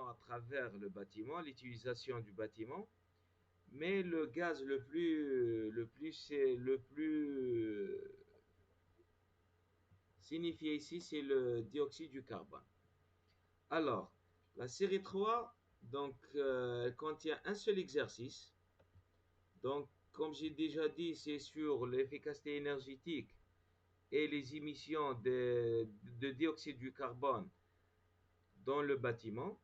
à travers le bâtiment, l'utilisation du bâtiment. Mais le gaz le plus signifié ici, c'est le dioxyde du carbone. Alors, la série 3, donc, elle contient un seul exercice. Donc, comme j'ai déjà dit, c'est sur l'efficacité énergétique et les émissions de dioxyde du carbone dans le bâtiment.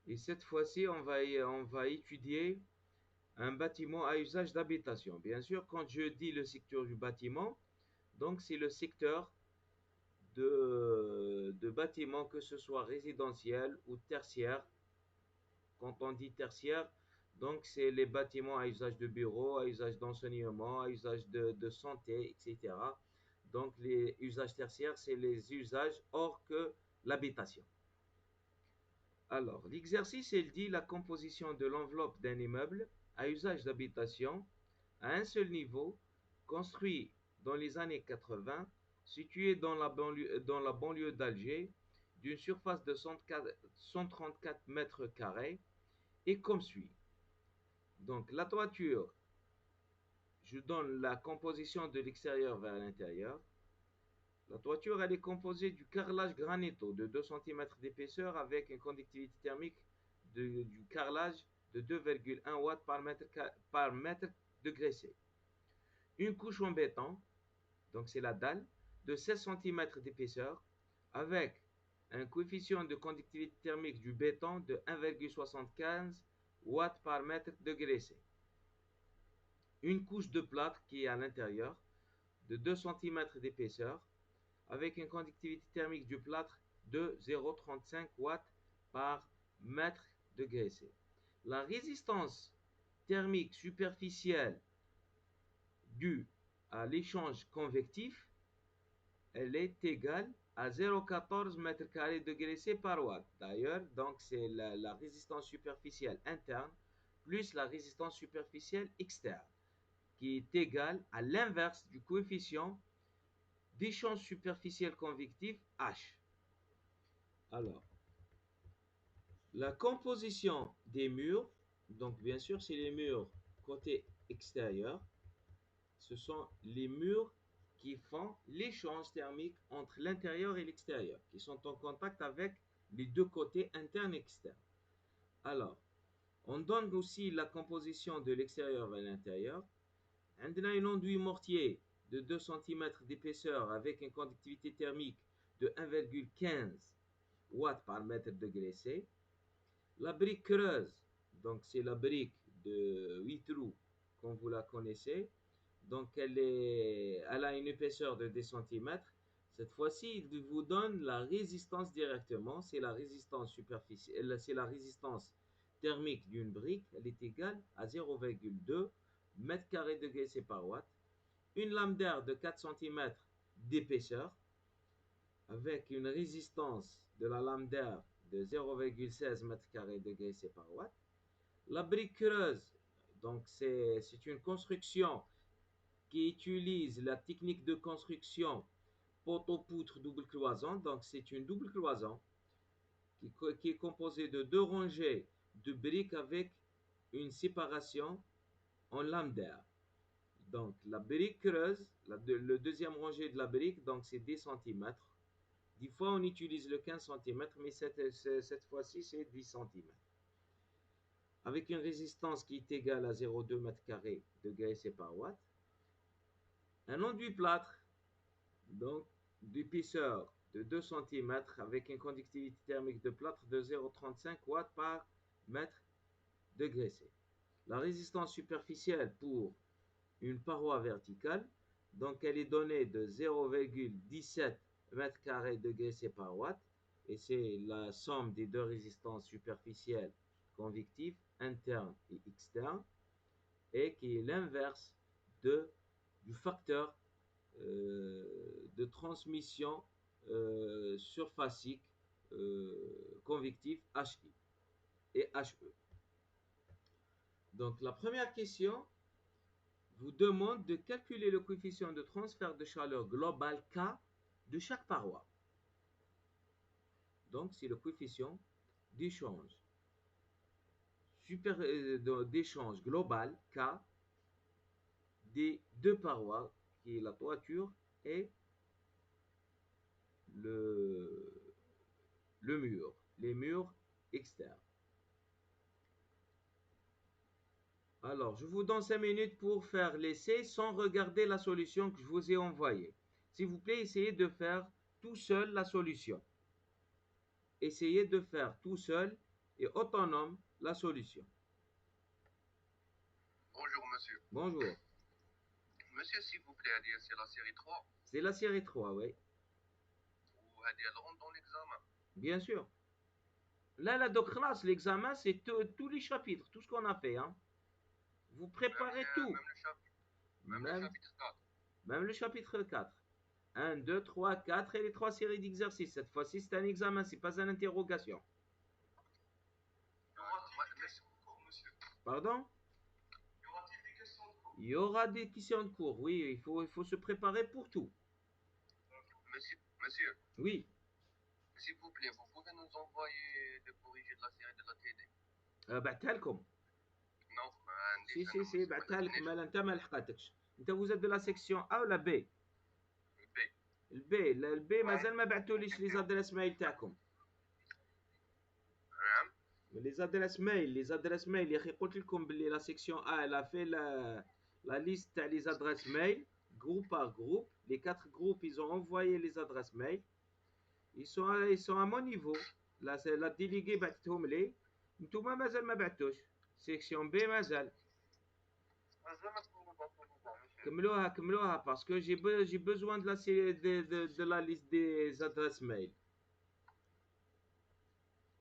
Et cette fois-ci, on va étudier un bâtiment à usage d'habitation. Bien sûr, quand je dis le secteur du bâtiment, donc c'est le secteur de bâtiments, que ce soit résidentiel ou tertiaire. Quand on dit tertiaire, donc c'est les bâtiments à usage de bureau, à usage d'enseignement, à usage de santé, etc. Donc les usages tertiaires, c'est les usages hors que l'habitation. Alors, l'exercice, il dit la composition de l'enveloppe d'un immeuble à usage d'habitation à un seul niveau, construit dans les années 80, situé dans la banlieue d'Alger, d'une surface de 134 mètres carrés, est comme suit. Donc, la toiture, je donne la composition de l'extérieur vers l'intérieur. La toiture, elle est composée du carrelage granito de 2 cm d'épaisseur avec une conductivité thermique du carrelage de 2,1 watts par mètre degré C. Une couche en béton, donc c'est la dalle, de 16 cm d'épaisseur avec un coefficient de conductivité thermique du béton de 1,75 watts par mètre degré C. Une couche de plâtre qui est à l'intérieur de 2 cm d'épaisseur avec une conductivité thermique du plâtre de 0,35 watts par mètre degré C. La résistance thermique superficielle due à l'échange convectif, elle est égale à 0,14 m² degré C par watt. D'ailleurs, donc c'est la résistance superficielle interne plus la résistance superficielle externe, qui est égale à l'inverse du coefficient d'échange superficiel convectif H. Alors, la composition des murs, donc bien sûr, c'est les murs côté extérieur. Ce sont les murs qui font l'échange thermique entre l'intérieur et l'extérieur, qui sont en contact avec les deux côtés internes et externes. Alors, on donne aussi la composition de l'extérieur vers l'intérieur. On a un enduit mortier de 2 cm d'épaisseur avec une conductivité thermique de 1,15 watts par mètre degré C. La brique creuse, donc c'est la brique de 8 trous, comme vous la connaissez. Donc elle a une épaisseur de 10 cm. Cette fois-ci, il vous donne la résistance directement. C'est la résistance superficielle, c'est la résistance thermique d'une brique. Elle est égale à 0,2 m² degré C par watt. Une lame d'air de 4 cm d'épaisseur avec une résistance de la lame d'air de 0,16 m² degré C par watt. La brique creuse, donc c'est une construction qui utilise la technique de construction poteau-poutre double cloison. Donc c'est une double cloison qui est composée de deux rangées de briques avec une séparation en lame d'air. Donc la brique creuse, le deuxième rangée de la brique, donc c'est 10 cm. Des fois on utilise le 15 cm, mais cette fois-ci c'est 10 cm. Avec une résistance qui est égale à 0,2 m² degré C par watt. Un enduit plâtre, donc d'épaisseur de 2 cm avec une conductivité thermique de plâtre de 0,35 watts par mètre degré C. La résistance superficielle pour une paroi verticale, donc elle est donnée de 0,17 m² degré C par watt, et c'est la somme des deux résistances superficielles convectives, internes et externes, et qui est l'inverse du facteur de transmission surfacique convectif HI et HE. Donc la première question vous demande de calculer le coefficient de transfert de chaleur global K de chaque paroi. Donc c'est le coefficient d'échange d'échange global K des deux parois, qui est la toiture et le, le mur, les murs externes. Alors, je vous donne 5 minutes pour faire l'essai sans regarder la solution que je vous ai envoyée. S'il vous plaît, essayez de faire tout seul la solution. Essayez de faire tout seul et autonome la solution. Bonjour monsieur. Bonjour. Monsieur, s'il vous plaît, c'est la série 3. C'est la série 3, oui. Ou elle rentre dans l'examen. Bien sûr. Là, donc, l'examen, c'est tous les chapitres, tout ce qu'on a fait. Hein. Vous préparez tout. Même le chapitre 4. Même le chapitre 4. 1, 2, 3, 4 et les 3 séries d'exercices. Cette fois-ci, c'est un examen, c'est pas une interrogation. Pardon? Il y aura des questions de cours, oui, il faut se préparer pour tout. Monsieur. Oui. S'il vous plaît, vous pouvez nous envoyer le corrigé de la série de la TD. بعتها Non, si بعتها لك مال انت ما لحقاتكش. انت vous êtes de la section A ولا B؟ البي مازال ما بعتوليش لي زادريس مايل تاعكم. لي زادريس مايل يا اخي قلت لكم باللي لا سيكسيون A elle a fait la liste تاع les adresses mail groupe par groupe. Les 4 groupes ils ont envoyé les adresses mail. Ils sont à mon niveau. La déléguée بعتهم لي. نتوما مازال ما بعتوش. سيكسيون B مازال. كملوها parce que j'ai besoin de la liste des adresses mail.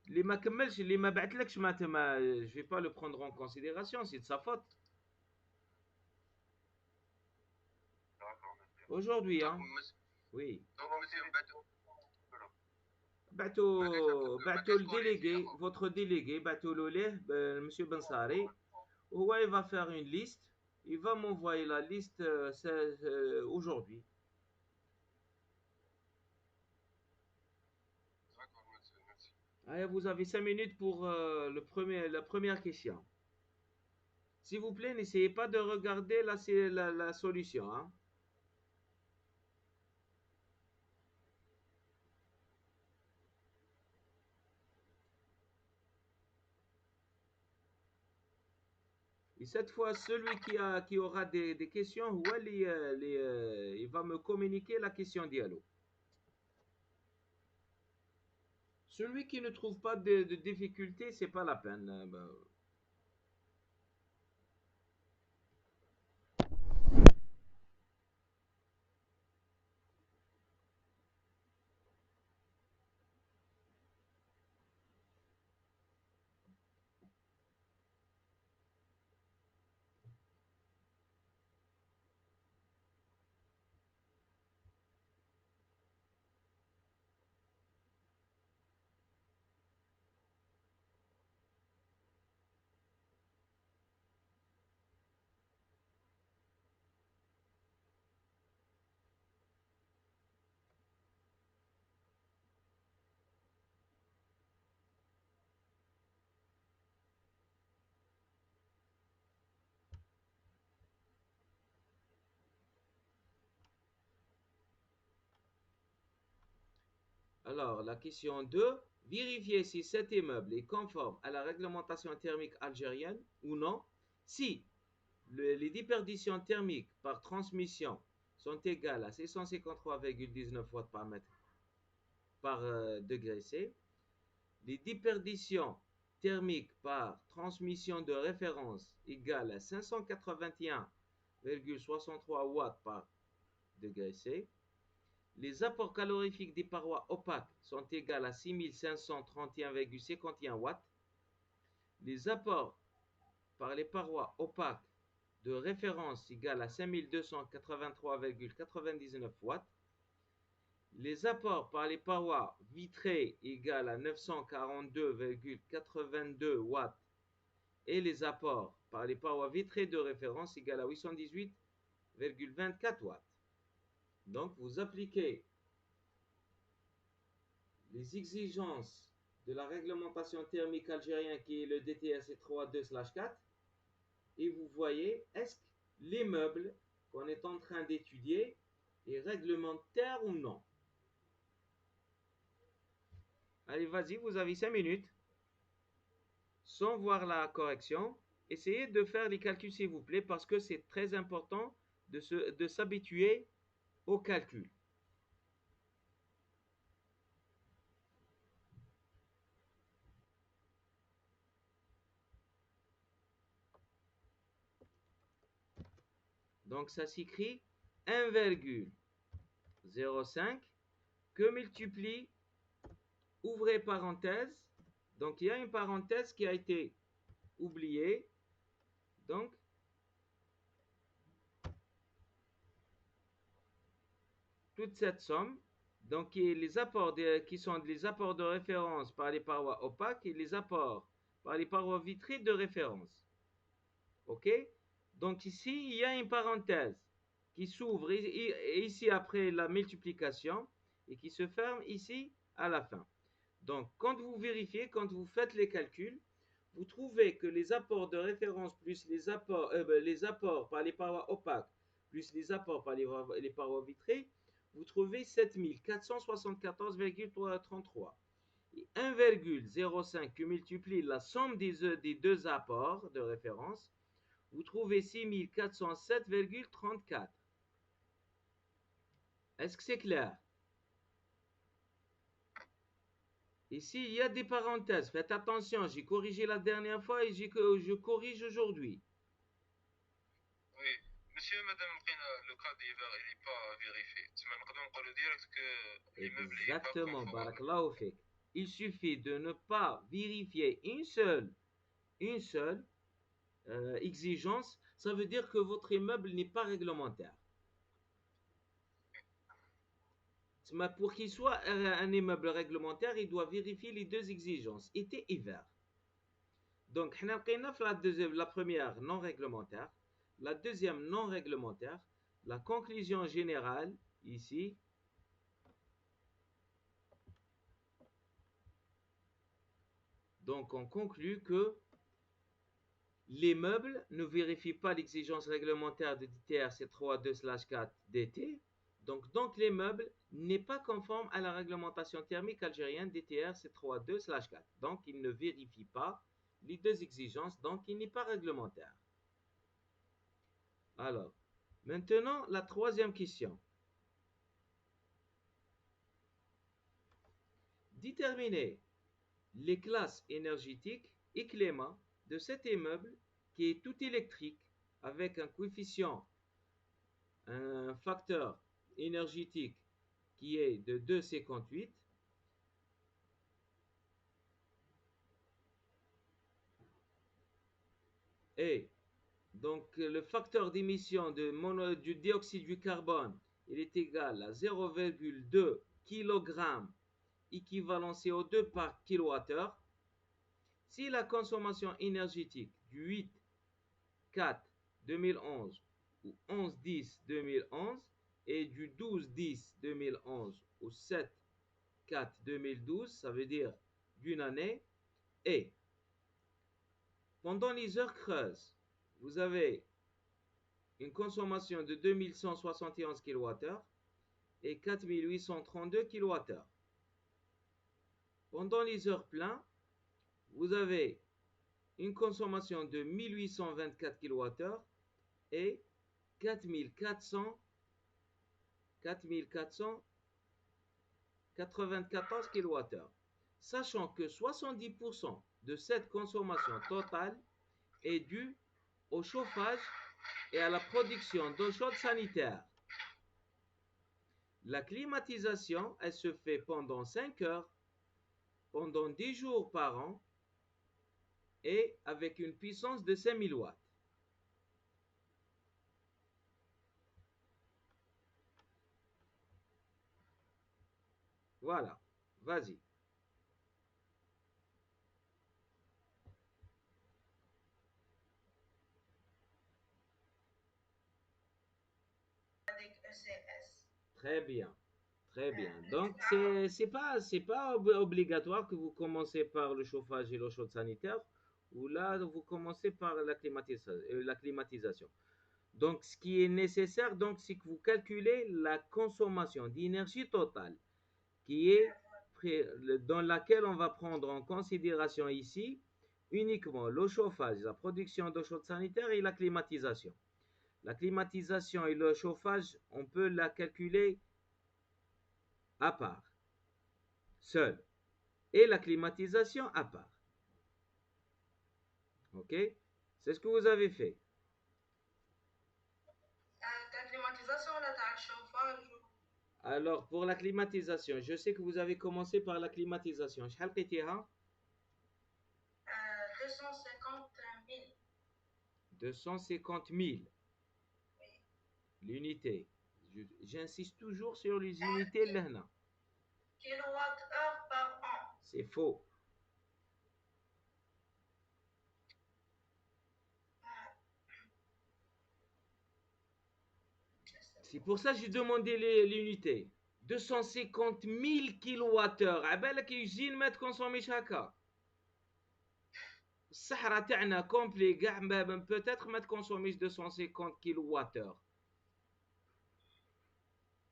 اللي ما كملش اللي ما بعتلكش ما je vais pas le prendre en considération, c'est de sa faute. Aujourd'hui, hein. Oui. بعتوا le délégué, votre délégué, بعتوا له monsieur Bensari. Il va faire une liste. Il va m'envoyer la liste aujourd'hui. Allez, vous avez 5 minutes pour la première question. S'il vous plaît, n'essayez pas de regarder la solution. Hein. Et cette fois, celui qui aura des questions, il va me communiquer la question dialogue. Celui qui ne trouve pas de difficulté, c'est pas la peine. Alors, la question 2, vérifiez si cet immeuble est conforme à la réglementation thermique algérienne ou non. Si les déperditions thermiques par transmission sont égales à 653,19 watts par mètre par degré C, les déperditions thermiques par transmission de référence égales à 581,63 watts par degré C, les apports calorifiques des parois opaques sont égales à 6531,51 watts. Les apports par les parois opaques de référence égales à 5283,99 watts. Les apports par les parois vitrées égales à 942,82 watts. Et les apports par les parois vitrées de référence égales à 818,24 watts. Donc, vous appliquez les exigences de la réglementation thermique algérienne qui est le DTS 32/4 et vous voyez est-ce que l'immeuble qu'on est en train d'étudier est réglementaire ou non. Allez, vas-y, vous avez 5 minutes. Sans voir la correction, essayez de faire les calculs s'il vous plaît parce que c'est très important de s'habituer au calcul. Donc ça s'écrit 1,05 que multiplie, ouvrez parenthèse, donc il y a une parenthèse qui a été oubliée, donc toute cette somme, donc les apports qui sont les apports de référence par les parois opaques et les apports par les parois vitrées de référence. OK? Donc ici, il y a une parenthèse qui s'ouvre ici après la multiplication et qui se ferme ici à la fin. Donc, quand vous vérifiez, quand vous faites les calculs, vous trouvez que les apports de référence plus les apports par les parois opaques plus les apports par les parois vitrées, vous trouvez 7474,33. Et 1,05 qui multiplie la somme des deux apports de référence, vous trouvez 6407,34. Est-ce que c'est clair? Ici, il y a des parenthèses. Faites attention, j'ai corrigé la dernière fois et je corrige aujourd'hui. Oui, monsieur, madame, le cas d'hiver, il n'est pas vérifié. Tu m'as dit direct que l'immeuble n'est pas Exactement, conforme. barakallahu fik. Il suffit de ne pas vérifier une seule exigence. Ça veut dire que votre immeuble n'est pas réglementaire. Pour qu'il soit un immeuble réglementaire, il doit vérifier les deux exigences, été et hiver. Donc, on a la première non réglementaire, la deuxième non réglementaire, la conclusion générale ici. Donc, on conclut que les meubles ne vérifient pas l'exigence réglementaire de DTR C32/4 DT. Donc les meubles n'est pas conforme à la réglementation thermique algérienne DTR C32/4. Donc, il ne vérifie pas les deux exigences, donc il n'est pas réglementaire. Alors, maintenant, la troisième question. Déterminer les classes énergétiques et climat de cet immeuble qui est tout électrique avec un coefficient, un facteur énergétique qui est de 2,58 et donc le facteur d'émission du dioxyde du carbone il est égal à 0,2 kg équivalent CO2 par kWh. Si la consommation énergétique du 8/4/2011 ou 11/10/2011 et du 12/10/2011 ou 7/4/2012, ça veut dire d'une année, et pendant les heures creuses, vous avez une consommation de 2171 kWh et 4832 kWh. Pendant les heures pleines, vous avez une consommation de 1824 kWh et 4494 kWh. Sachant que 70% de cette consommation totale est due au chauffage et à la production d'eau chaude sanitaire. La climatisation, elle se fait pendant 5 heures, pendant 10 jours par an et avec une puissance de 5000 watts. Voilà, vas-y. Très bien, Très bien. Donc, c'est pas obligatoire que vous commencez par le chauffage et l'eau chaude sanitaire, ou là, vous commencez par la climatisation. Donc, ce qui est nécessaire, donc, c'est que vous calculez la consommation d'énergie totale, qui est dans laquelle on va prendre en considération ici uniquement le chauffage, la production d'eau chaude sanitaire et la climatisation. La climatisation et le chauffage, on peut la calculer à part, seul, et la climatisation à part. Ok? C'est ce que vous avez fait. La climatisation, là, t'as le chauffage. Alors, pour la climatisation, je sais que vous avez commencé par la climatisation. شحال لقيتيها؟ 250 000. 250 000 l'unité. J'insiste toujours sur les unités là. Kilowattheure par an. C'est faux. C'est pour ça que j'ai demandé l'unité. 250 000 kilowattheures. عبالك usine ما تكونسوميش هكا. الصحراء تاعنا كومبلي كاع peut-être ما تكونسوميش 250 kilowattheures.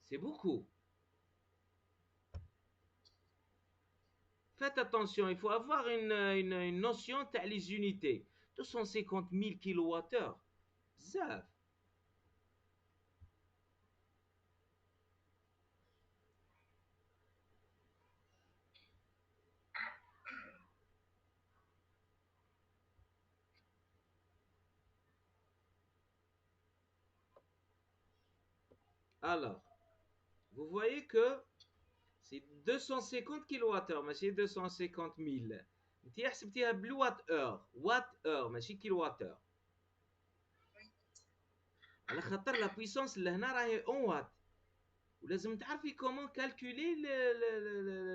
C'est beaucoup. Faites attention, il faut avoir une notion تاع les unités. 250 000 kilowattheures. بزاف. Alors, vous voyez que c'est 250 kilowattheures, ماشي 250 000. انت حسبتيها بالوات اور، وات اور ماشي كيلوات اور. على خاطر لا بويسونس لهنا راهي اون وات، ولازم تعرفي كومون كالكولي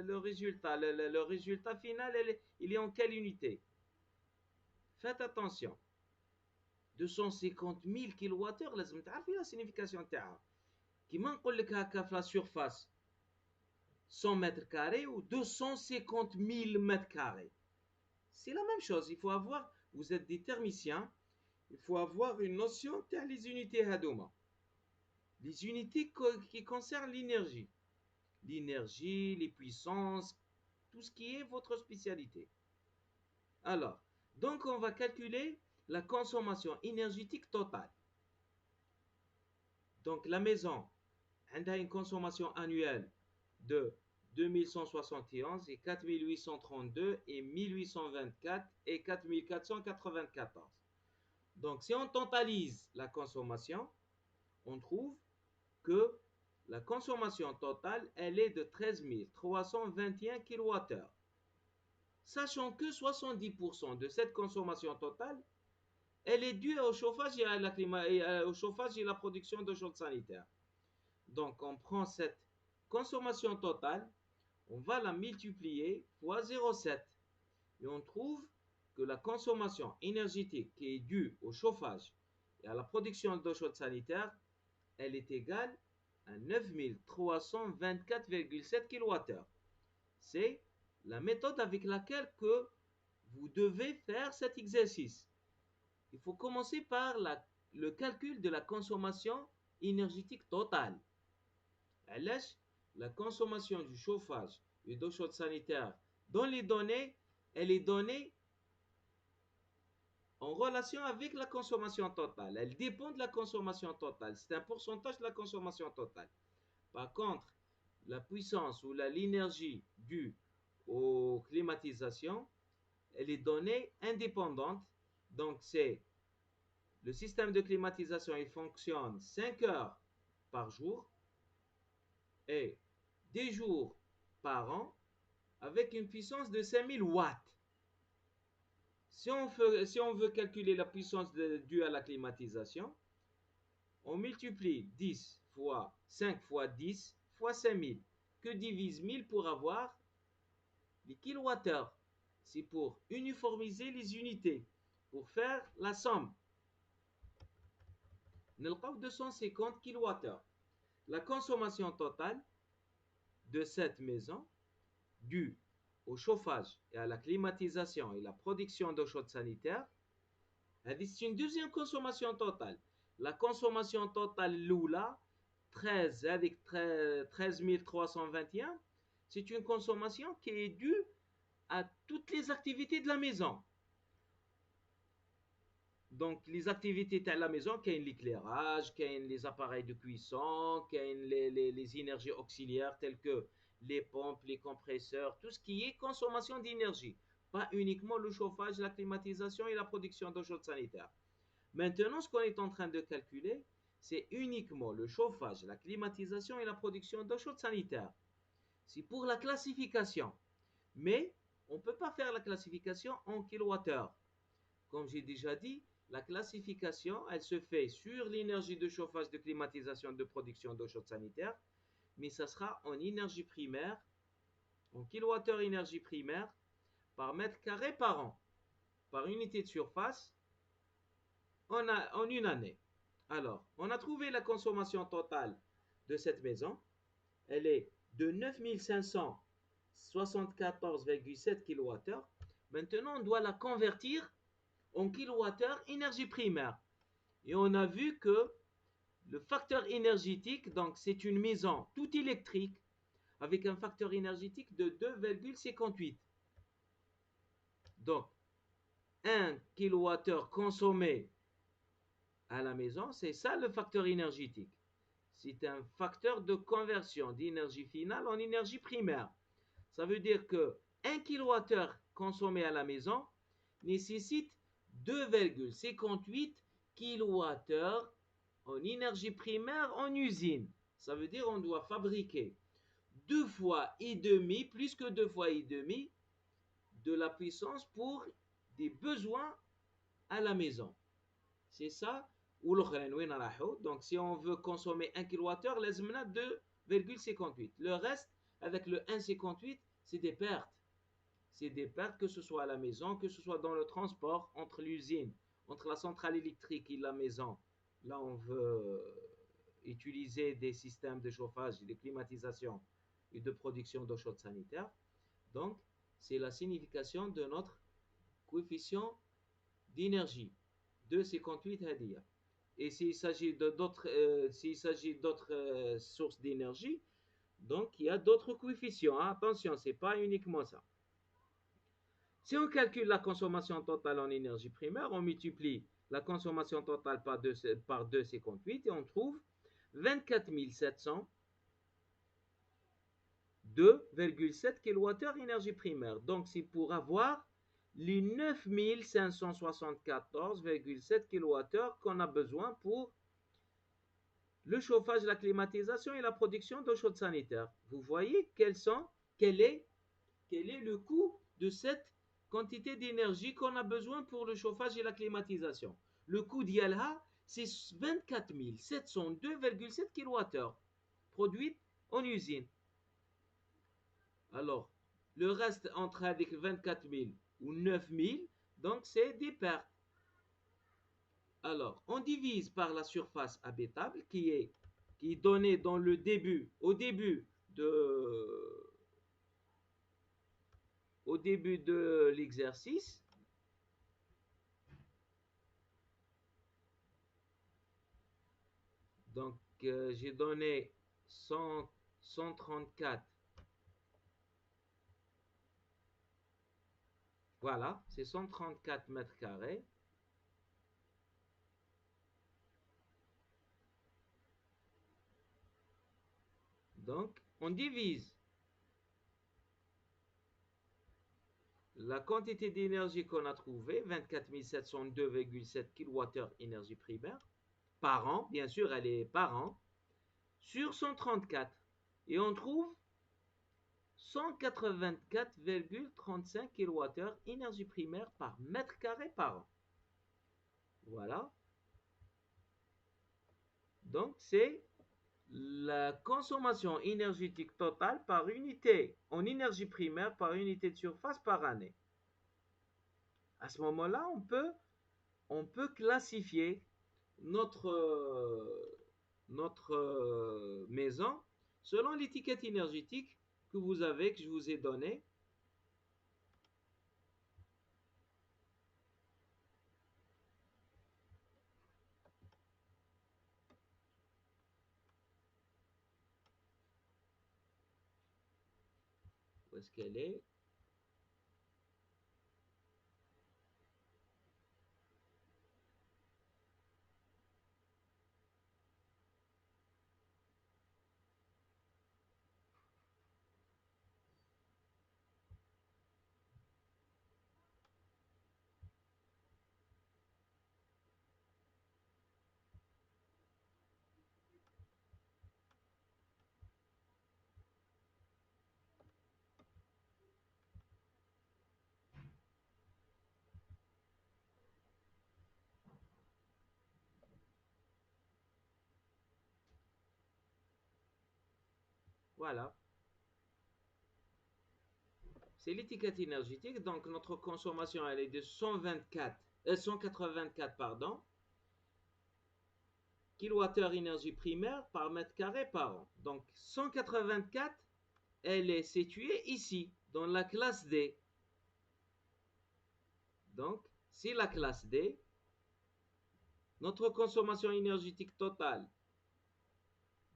لو ريزولتا، لو ريزولتا فينال il est en quelle unité. Faites attention. 250 000 kilowattheures لازم تعرفي لا سينيفيكاسيون تاعها. كيما نقول لك هكا في لا سيرفاس 100 mètres carrés ou 250 000 mètres carrés. C'est la même chose. Il faut avoir, vous êtes des thermiciens, il faut avoir une notion de les unités Hadoma. Les unités qui concernent l'énergie. L'énergie, les puissances, tout ce qui est votre spécialité. Alors, donc on va calculer la consommation énergétique totale. Donc la maison, elle a une consommation annuelle de 2171 et 4832 et 1824 et 4494. Donc si on totalise la consommation, on trouve que la consommation totale, elle est de 13 321 kWh. Sachant que 70% de cette consommation totale, elle est due au chauffage et à au chauffage et la production de chaude sanitaire. Donc on prend cette consommation totale, on va la multiplier fois 0,7 et on trouve que la consommation énergétique qui est due au chauffage et à la production d'eau chaude sanitaire, elle est égale à 9324,7 kWh. C'est la méthode avec laquelle que vous devez faire cet exercice. Il faut commencer par le calcul de la consommation énergétique totale. La consommation du chauffage et d'eau chaude sanitaire dans les données, elle est donnée en relation avec la consommation totale. Elle dépend de la consommation totale. C'est un pourcentage de la consommation totale. Par contre, la puissance ou l'énergie due aux climatisations, elle est donnée indépendante. Donc, c'est le système de climatisation, il fonctionne 5 heures par jour et 10 jours par an avec une puissance de 5000 watts. Si on veut calculer la puissance due à la climatisation, on multiplie 10 fois 5 fois 10 fois 5000, que divise 1000 pour avoir les kilowattheures. C'est pour uniformiser les unités, pour faire la somme. نلقاو 250 kilowattheures. La consommation totale, de cette maison due au chauffage et à la climatisation et la production d'eau chaude sanitaire, c'est une deuxième consommation totale. La consommation totale l'oula 13 avec 13 321, c'est une consommation qui est due à toutes les activités de la maison. Donc les activités de la maison, qu'il y ait l'éclairage, qu'il y ait les appareils de cuisson, qu'il y ait les énergies auxiliaires telles que les pompes, les compresseurs, tout ce qui est consommation d'énergie. Pas uniquement le chauffage, la climatisation et la production d'eau chaude sanitaire. Maintenant, ce qu'on est en train de calculer, c'est uniquement le chauffage, la climatisation et la production d'eau chaude sanitaire. C'est pour la classification. Mais on ne peut pas faire la classification en kilowattheure. Comme j'ai déjà dit, la classification, elle se fait sur l'énergie de chauffage, de climatisation, de production d'eau chaude sanitaire, mais ça sera en énergie primaire, en kilowattheure énergie primaire, par mètre carré par an, par unité de surface, en une année. Alors, on a trouvé la consommation totale de cette maison. Elle est de 9574,7 kWh. Maintenant, on doit la convertir en kilowattheure énergie primaire. Et on a vu que le facteur énergétique, donc c'est une maison tout électrique avec un facteur énergétique de 2,58. Donc, 1 kWh consommé à la maison, c'est ça le facteur énergétique. C'est un facteur de conversion d'énergie finale en énergie primaire. Ça veut dire que 1 kWh consommé à la maison nécessite 2,58 kWh en énergie primaire en usine. Ça veut dire qu'on doit fabriquer 2 fois et demi, plus que 2 fois et demi de la puissance pour des besoins à la maison. C'est ça. Donc si on veut consommer 1 kWh, لازمنا 2,58. Le reste, avec le 1,58, c'est des pertes. C'est des pertes que ce soit à la maison, que ce soit dans le transport entre l'usine, entre la centrale électrique et la maison. Là, on veut utiliser des systèmes de chauffage, de climatisation et de production d'eau chaude sanitaire. Donc, c'est la signification de notre coefficient d'énergie, 2,58 هدية. Et s'il s'agit d'autres sources d'énergie, donc il y a d'autres coefficients. Hein. Attention, ce n'est pas uniquement ça. Si on calcule la consommation totale en énergie primaire, on multiplie la consommation totale par 2,58 et on trouve 24 700 2,7 kWh énergie primaire. Donc c'est pour avoir les 9574,7 kWh qu'on a besoin pour le chauffage, la climatisation et la production d'eau chaude sanitaire. Vous voyez quel est le coût de cette quantité d'énergie qu'on a besoin pour le chauffage et la climatisation. Le coût d'IALHA, c'est 24 702,7 kWh produits en usine. Alors, le reste entre avec 24 000 ou 9 000, donc c'est des pertes. Alors, on divise par la surface habitable qui est donnée dans au début de l'exercice. Donc, j'ai donné 134. Voilà, c'est 134 mètres carrés. Donc, on divise la quantité d'énergie qu'on a trouvée, 24 702,7 kWh énergie primaire, par an, bien sûr, elle est par an, sur 134. Et on trouve 184,35 kWh énergie primaire par mètre carré par an. Voilà. Donc, c'est la consommation énergétique totale par unité en énergie primaire par unité de surface par année. À ce moment-là, on peut classifier notre maison selon l'étiquette énergétique que vous avez, que je vous ai donnée. Où est-ce qu'elle est? Voilà. C'est l'étiquette énergétique. Donc, notre consommation, elle est de 184 pardon, kilowattheure énergie primaire par mètre carré par an. Donc, 184, elle est située ici, dans la classe D. Donc, c'est la classe D. Notre consommation énergétique totale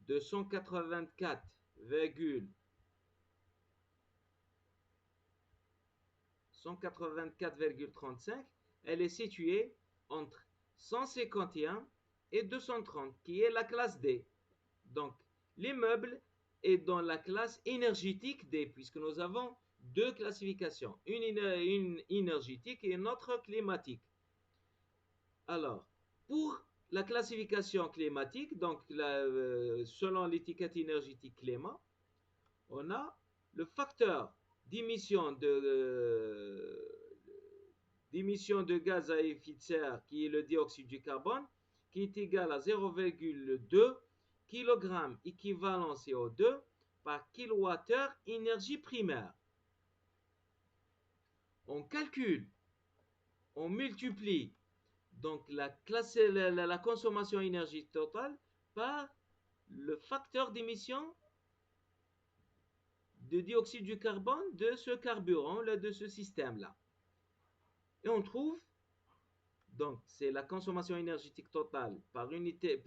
de 184,35, elle est située entre 151 et 230, qui est la classe D. Donc, l'immeuble est dans la classe énergétique D, puisque nous avons deux classifications, une énergétique et une autre climatique. Alors, pour la classification climatique, donc selon l'étiquette énergétique climat, on a le facteur d'émission de gaz à effet de serre, qui est le dioxyde du carbone, qui est égal à 0,2 kg équivalent CO2 par kilowattheure énergie primaire. On calcule, on multiplie donc la consommation énergétique totale par le facteur d'émission de dioxyde du carbone de ce carburant, de ce système-là. Et on trouve, donc c'est la consommation énergétique totale par unité,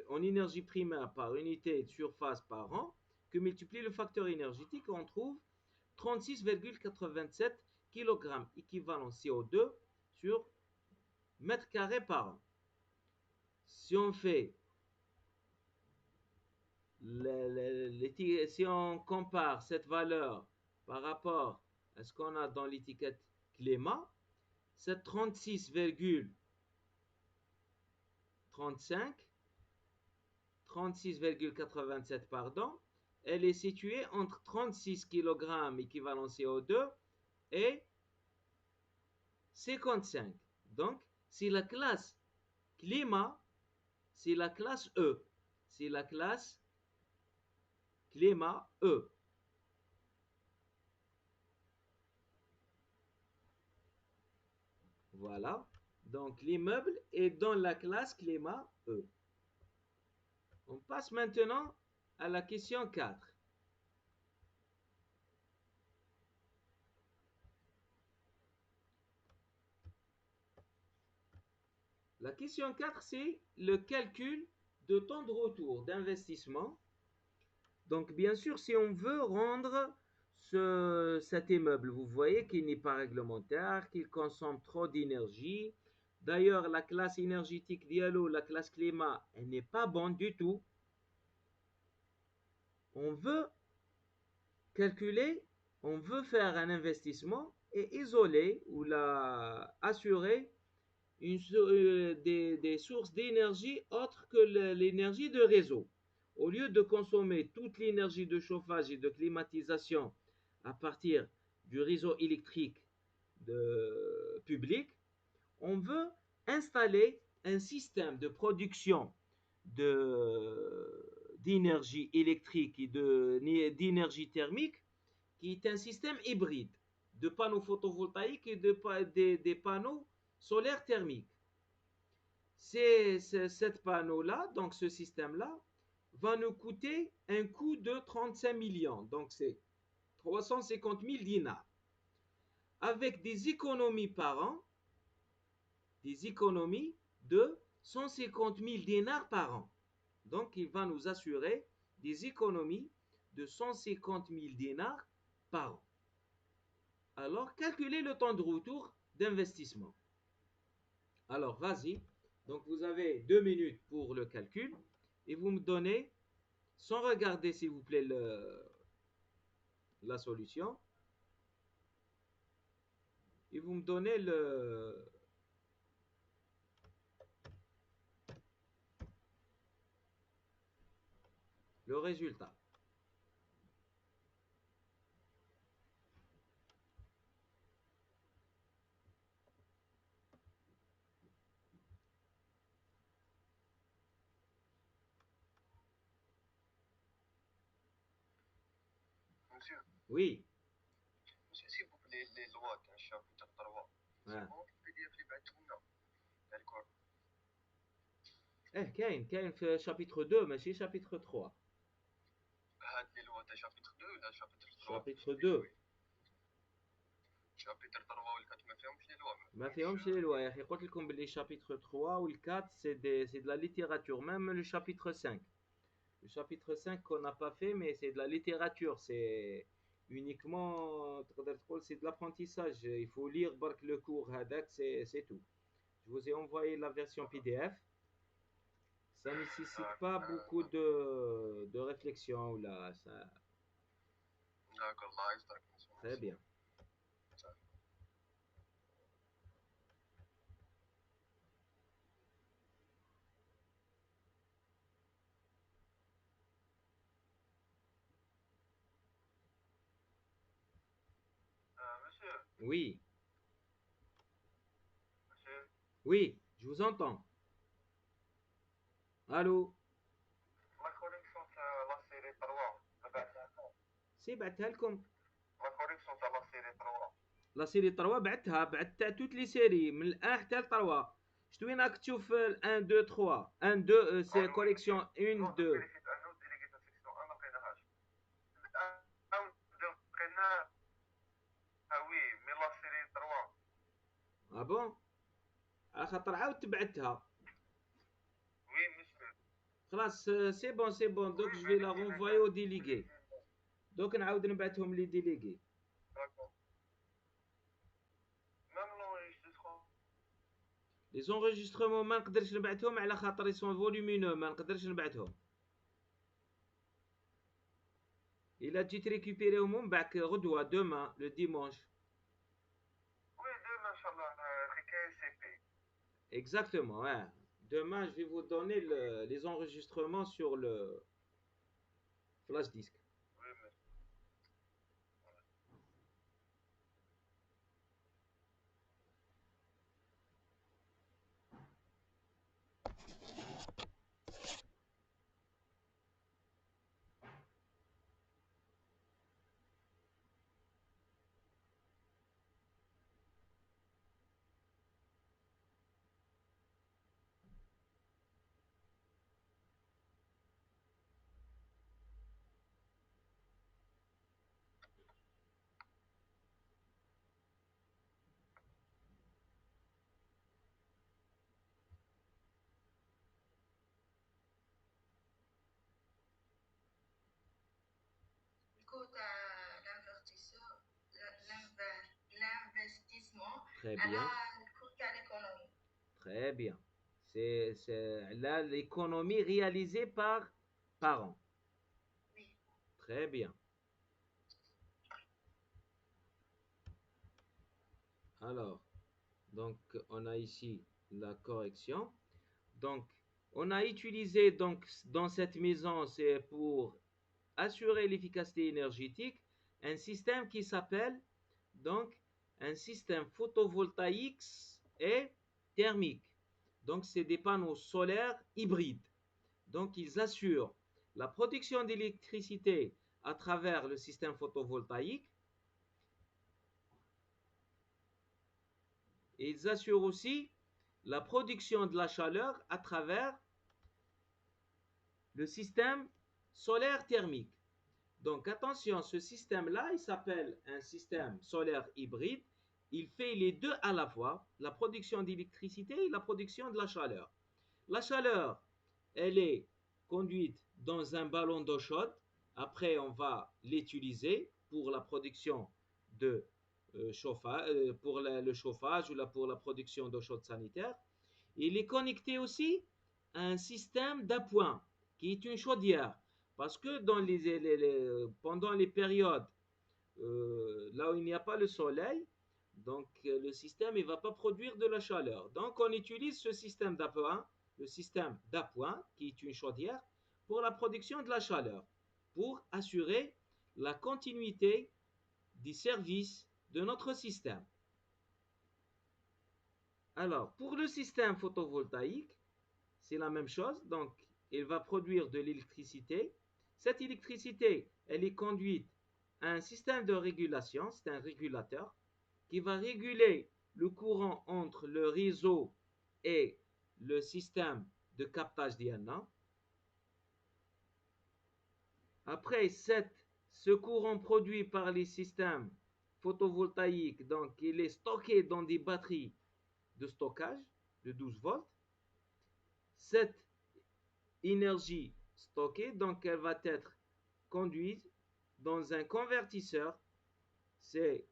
en énergie primaire par unité de surface par an, que multiplie le facteur énergétique, on trouve 36,87 kg équivalent CO2 sur mètre carré par an. Si on fait si on compare cette valeur par rapport à ce qu'on a dans l'étiquette climat, cette 36,87 pardon, elle est située entre 36 kg équivalent CO2 et 55. Donc, c'est la classe climat, c'est la classe E. C'est la classe climat E. Voilà. Donc, l'immeuble est dans la classe climat E. On passe maintenant à la question 4. La question 4, c'est le calcul de temps de retour d'investissement. Donc, bien sûr, si on veut rendre cet immeuble, vous voyez qu'il n'est pas réglementaire, qu'il consomme trop d'énergie. D'ailleurs, la classe énergétique Diallo, la classe climat, elle n'est pas bonne du tout. On veut calculer, on veut faire un investissement et isoler ou assurer des sources d'énergie autres que l'énergie de réseau. Au lieu de consommer toute l'énergie de chauffage et de climatisation à partir du réseau électrique public, on veut installer un système de production d'énergie électrique et d'énergie thermique qui est un système hybride de panneaux photovoltaïques et des panneaux solaires thermiques. Cette panneau-là, donc ce système-là, va nous coûter un coût de 35 millions. Donc c'est 350 000 dinars. Avec des économies par an, des économies de 150 000 dinars par an. Donc il va nous assurer des économies de 150 000 dinars par an. Alors calculez le temps de retour d'investissement. Alors vas-y. Donc vous avez 2 minutes pour le calcul et vous me donnez, sans regarder s'il vous plaît la solution, et vous me donnez le résultat. Monsieur, Oui. monsieur, s'il vous plaît, les lois d'un chapitre 3. C'est bon, الPDF اللي بعتهم لنا تاع الكور. كاين في chapitre 2 ماشي chapitre 3. هاد لي لوا تاع chapitre 2 ولا chapitre 3؟ chapitre 2. chapitre 3 وال4 ما فيهمش لي لوا. ما فيهمش لي لوا يا اخي. قلت لكم باللي chapitre 3 وال4 c'est de la littérature, même le chapitre 5. Le chapitre 5 qu'on n'a pas fait, mais c'est de la littérature, c'est uniquement c'est de l'apprentissage. Il faut lire le cours hadak, c'est tout. Je vous ai envoyé la version PDF. Ça ne nécessite pas beaucoup de réflexion là, ça. D'accord, الله يسترك. Très bien. Monsieur. Oui. Monsieur. Oui, je vous entends. Allô. La connexion تاع لا سيري 3 سي بعتها لكم. La connexion تاع لا سيري 3. لا سيري 3 بعت توت لي سيري من الان حتى ل 3. شتو وين راك تشوف 1 2 3 1 2 سي كوليكسيون 1 2. اه بون على خاطر عاود تبعتها. خلاص سي بون دوك جو في لا رونفواي او ديليغي. دوك نعاود نبعثهم لي ديليغي. لي زونغيسترومون ما نقدرش نبعثهم على خاطر يسون فولومينو، ما نقدرش نبعثهم. الا جيت ريكوبيريهم من بعد غدوه دوما لو ديمونش. وي دوما ان شاء الله حكايه سي بي. Exactement, ouais. Demain, je vais vous donner les enregistrements sur le flash disk. Très bien. Très bien. C'est là l'économie réalisée par an. Oui. Très bien. Alors, donc on a ici la correction. Donc, on a utilisé donc dans cette maison, c'est pour assurer l'efficacité énergétique, un système qui s'appelle donc un système photovoltaïque et thermique. Donc, c'est des panneaux solaires hybrides. Donc, ils assurent la production d'électricité à travers le système photovoltaïque. Et ils assurent aussi la production de la chaleur à travers le système solaire thermique. Donc attention, ce système-là, il s'appelle un système solaire hybride. Il fait les deux à la fois, la production d'électricité et la production de la chaleur. La chaleur, elle est conduite dans un ballon d'eau chaude. Après, on va l'utiliser pour la production de chauffage, pour le chauffage ou pour la production d'eau chaude sanitaire. Il est connecté aussi à un système d'appoint qui est une chaudière. Parce que pendant les périodes là où il n'y a pas le soleil, donc le système ne va pas produire de la chaleur. Donc on utilise ce système d'appoint, le système d'appoint qui est une chaudière, pour la production de la chaleur, pour assurer la continuité du service de notre système. Alors, pour le système photovoltaïque, c'est la même chose. Donc, il va produire de l'électricité. Cette électricité, elle est conduite à un système de régulation, c'est un régulateur, qui va réguler le courant entre le réseau et le système de captage d'IANA. Après, ce courant produit par les systèmes photovoltaïques, donc il est stocké dans des batteries de stockage de 12 volts. Cette énergie stockée, donc elle va être conduite dans un convertisseur. C'est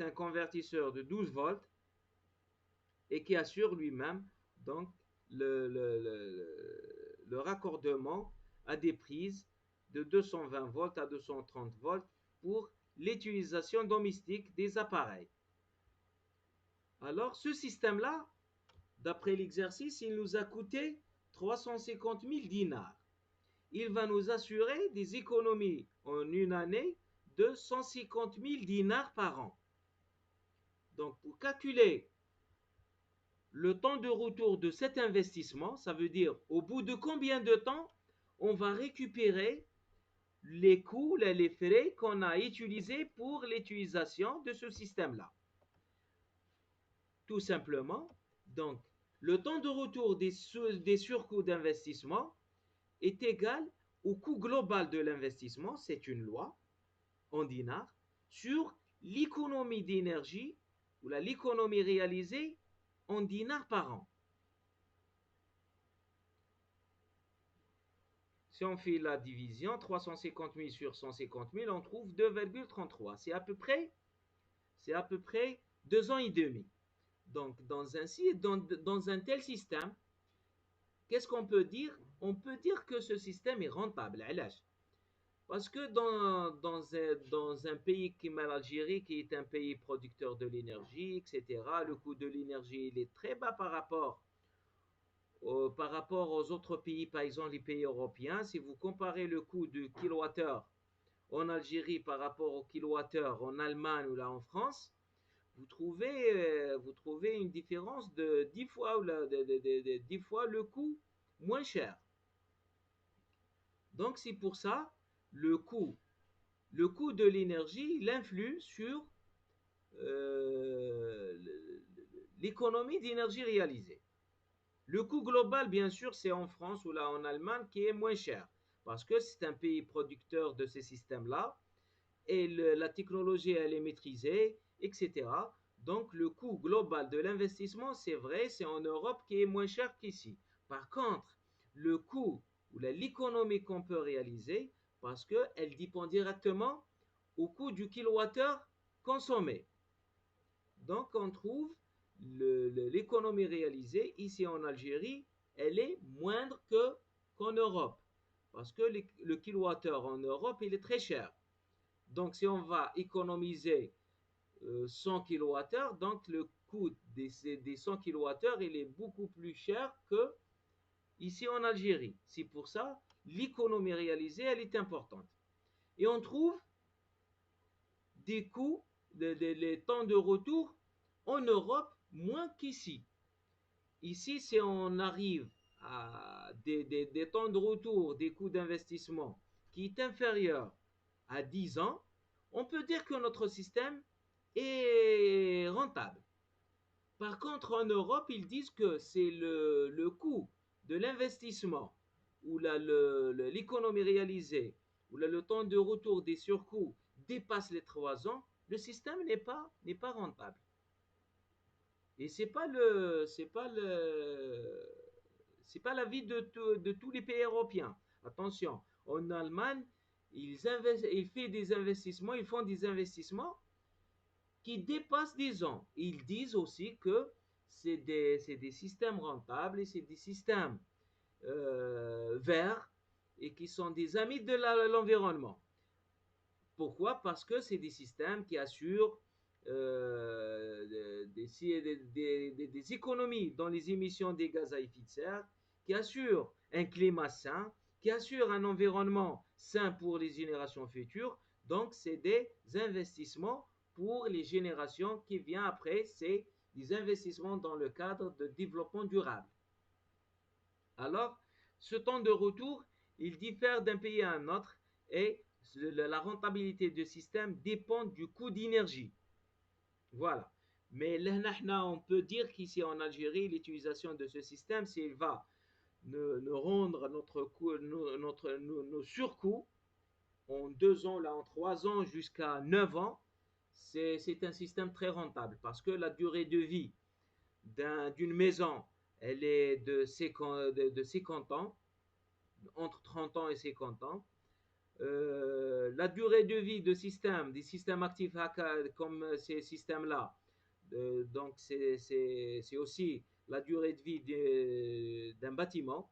un convertisseur de 12 volts et qui assure lui-même donc le raccordement à des prises de 220 volts à 230 volts pour l'utilisation domestique des appareils. Alors ce système-là, d'après l'exercice, il nous a coûté 350 000 dinars. Il va nous assurer des économies en une année de 150 000 dinars par an. Donc pour calculer le temps de retour de cet investissement, ça veut dire au bout de combien de temps on va récupérer les coûts, les frais qu'on a utilisés pour l'utilisation de ce système-là. Tout simplement, donc, le temps de retour des surcoûts d'investissement est égal au coût global de l'investissement, c'est une loi en dinars, sur l'économie d'énergie ou l'économie réalisée en dinars par an. Si on fait la division, 350 000 sur 150 000, on trouve 2,33. C'est à peu près 2 ans et demi. Donc, dans un tel système, qu'est-ce qu'on peut dire? On peut dire que ce système est rentable. Parce que dans un pays comme l'Algérie, qui est un pays producteur de l'énergie, etc., le coût de l'énergie il est très bas par rapport aux autres pays, par exemple les pays européens. Si vous comparez le coût du kilowattheure en Algérie par rapport au kilowattheure en Allemagne ou là en France, vous trouvez une différence de 10 fois, 10 fois le coût moins cher. Donc c'est pour ça le coût de l'énergie, il influe sur l'économie d'énergie réalisée. Le coût global, bien sûr, c'est en France ou là en Allemagne qui est moins cher parce que c'est un pays producteur de ces systèmes-là et la technologie, elle est maîtrisée, etc. Donc, le coût global de l'investissement, c'est vrai, c'est en Europe qui est moins cher qu'ici. Par contre, le coût ou l'économie qu'on peut réaliser, parce qu'elle dépend directement au coût du kilowattheure consommé. Donc, on trouve l'économie réalisée ici en Algérie, elle est moindre qu'en Europe. Parce que le kilowattheure en Europe, il est très cher. Donc, si on va économiser 100 kWh, donc le coût des 100 kWh, il est beaucoup plus cher que ici en Algérie. C'est pour ça l'économie réalisée, elle est importante. Et on trouve des coûts, les temps de retour en Europe moins qu'ici. Ici, si on arrive à des temps de retour, des coûts d'investissement qui est inférieur à 10 ans, on peut dire que notre système est rentable. Par contre, en Europe, ils disent que c'est le coût de l'investissement où l'économie réalisée, où là, le temps de retour des surcoûts dépasse les 3 ans, le système n'est pas rentable. Et c'est pas l'avis de tous les pays européens. Attention, en Allemagne, ils font des investissements qui dépassent 10 ans. Ils disent aussi que c'est des systèmes rentables et c'est des systèmes verts et qui sont des amis de l'environnement. Pourquoi? Parce que c'est des systèmes qui assurent des économies dans les émissions des gaz à effet de serre, qui assurent un climat sain, qui assurent un environnement sain pour les générations futures. Donc, c'est des investissements pour les générations qui viennent après. C'est des investissements dans le cadre de développement durable. Alors, ce temps de retour, il diffère d'un pays à un autre et la rentabilité du système dépend du coût d'énergie. Voilà. Mais là, on peut dire qu'ici en Algérie, l'utilisation de ce système, s'il va nous rendre nos surcoûts en 2 ans, là, en 3 ans jusqu'à 9 ans, c'est un système très rentable parce que la durée de vie d'une maison, elle est de 50 ans, entre 30 ans et 50 ans. La durée de vie des systèmes actifs comme ces systèmes-là, donc c'est aussi la durée de vie d'un bâtiment,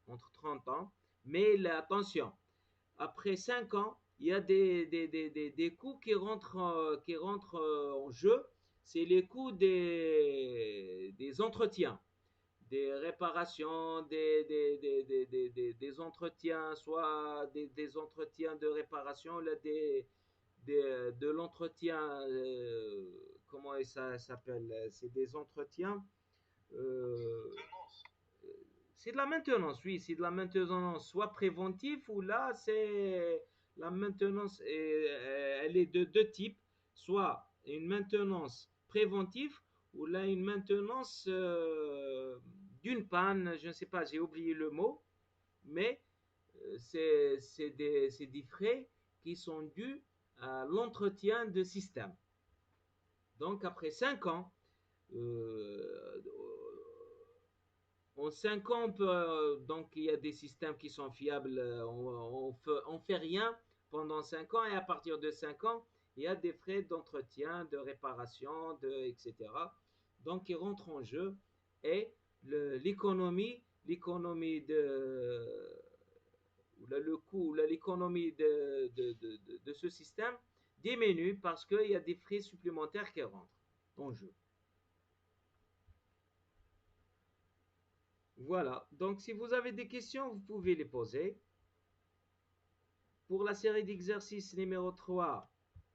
entre 30 ans. Mais là, attention, après 5 ans, il y a des coûts qui rentrent en jeu. C'est les coûts des entretiens, des réparations, des entretiens, soit des entretiens de réparation, là, de l'entretien, comment ça s'appelle? C'est des entretiens. euh, c'est de la maintenance, oui, c'est de la maintenance, soit préventive ou là, c'est la maintenance, elle est de deux types, soit une maintenance préventive ou là une maintenance d'une panne, je ne sais pas, j'ai oublié le mot, mais c'est des frais qui sont dus à l'entretien de système. Donc après 5 ans, euh, en 5 ans, donc il y a des systèmes qui sont fiables, on fait rien pendant 5 ans et à partir de 5 ans, il y a des frais d'entretien, de réparation, etc. Donc ils rentrent en jeu et l'économie le coût, l'économie de ce système diminue parce qu'il y a des frais supplémentaires qui rentrent en jeu. Voilà, donc si vous avez des questions, vous pouvez les poser. Pour la série d'exercices numéro 3,